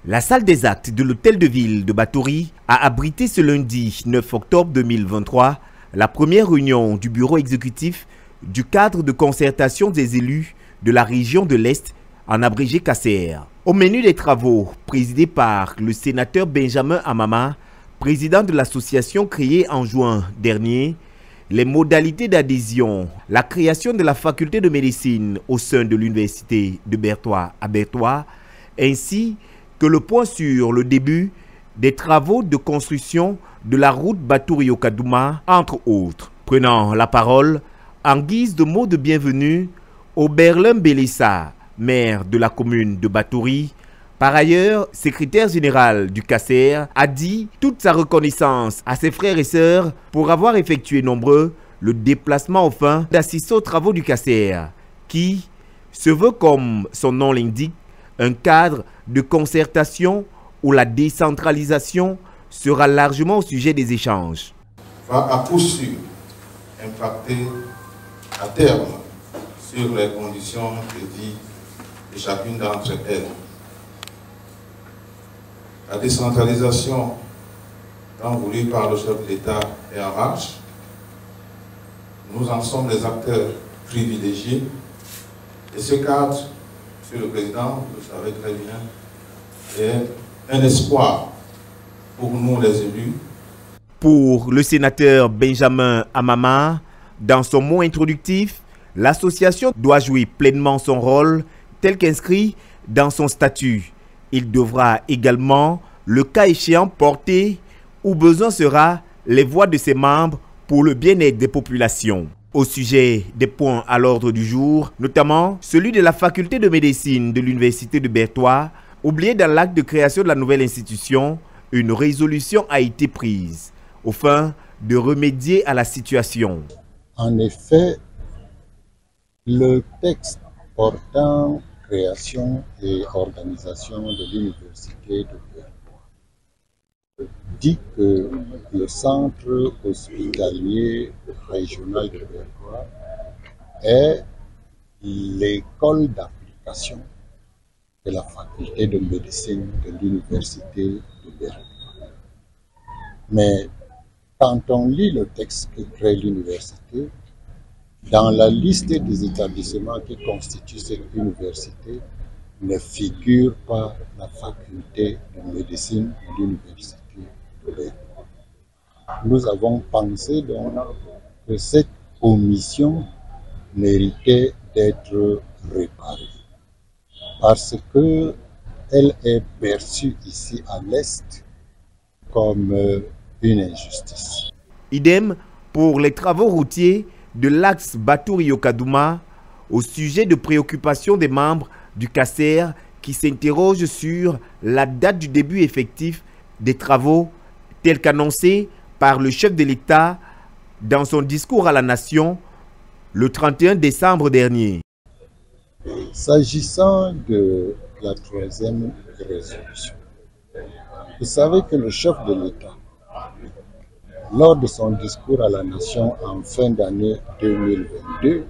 La salle des actes de l'hôtel de ville de Batouri a abrité ce lundi 9 octobre 2023 la première réunion du bureau exécutif du cadre de concertation des élus de la région de l'Est, en abrégé KCR. Au menu des travaux, présidés par le sénateur Benjamin Amama, président de l'association créée en juin dernier, les modalités d'adhésion, la création de la faculté de médecine au sein de l'université de Bertois à Bertois, ainsi que le point sur le début des travaux de construction de la route Batouri-Okadouma, entre autres. Prenant la parole, en guise de mot de bienvenue, Oberlin Bélissa, maire de la commune de Batouri, par ailleurs secrétaire général du KCR, a dit toute sa reconnaissance à ses frères et sœurs pour avoir effectué nombreux le déplacement au fin d'assister aux travaux du KCR, qui se veut, comme son nom l'indique, un cadre de concertation où la décentralisation sera largement au sujet des échanges. Va à coup sûr impacter à terme sur les conditions de vie de chacune d'entre elles. La décentralisation, tant voulue par le chef de l'État, est en marche. Nous en sommes les acteurs privilégiés. Et ce cadre, Monsieur le Président, vous le savez très bien, est un espoir pour nous les élus. Pour le sénateur Benjamin Amama, dans son mot introductif, l'association doit jouer pleinement son rôle tel qu'inscrit dans son statut. Il devra également, le cas échéant, porter où besoin sera les voix de ses membres pour le bien-être des populations. Au sujet des points à l'ordre du jour, notamment celui de la faculté de médecine de l'université de Bertois, oublié dans l'acte de création de la nouvelle institution, une résolution a été prise au fin de remédier à la situation. En effet, le texte portant création et organisation de l'université de Bertois dit que le centre hospitalier régional de Bertois est l'école d'application de la faculté de médecine de l'université de Bertois. Mais quand on lit le texte qui crée l'université, dans la liste des établissements qui constituent cette université, ne figure pas la faculté de médecine de l'université de Bertois. Nous avons pensé donc que cette omission méritait d'être réparée parce qu'elle est perçue ici à l'Est comme une injustice. Idem pour les travaux routiers de l'axe Batouri-Okadouma au sujet de préoccupation des membres du KCR qui s'interrogent sur la date du début effectif des travaux tel qu'annoncé par le chef de l'État dans son discours à la nation le 31 décembre dernier. S'agissant de la troisième résolution, vous savez que le chef de l'État, lors de son discours à la nation en fin d'année 2022,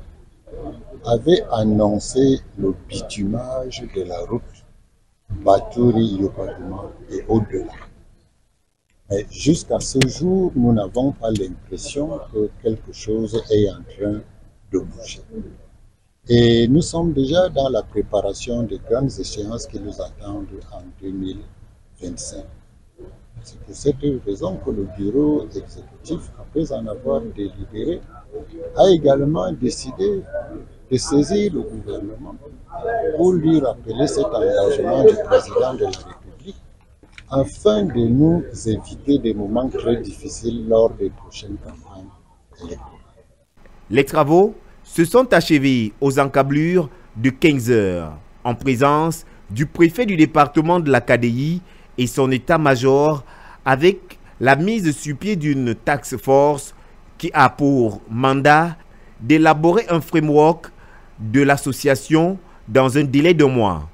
avait annoncé le bitumage de la route Batouri-Okadouma et au-delà. Mais jusqu'à ce jour, nous n'avons pas l'impression que quelque chose est en train de bouger. Et nous sommes déjà dans la préparation des grandes échéances qui nous attendent en 2025. C'est pour cette raison que le bureau exécutif, après en avoir délibéré, a également décidé de saisir le gouvernement pour lui rappeler cet engagement du président de la République afin de nous éviter des moments très difficiles lors des prochaines campagnes électorales. Les travaux se sont achevés aux encablures de 15 heures en présence du préfet du département de la KDI et son état-major, avec la mise sur pied d'une task force qui a pour mandat d'élaborer un framework de l'association dans un délai de mois.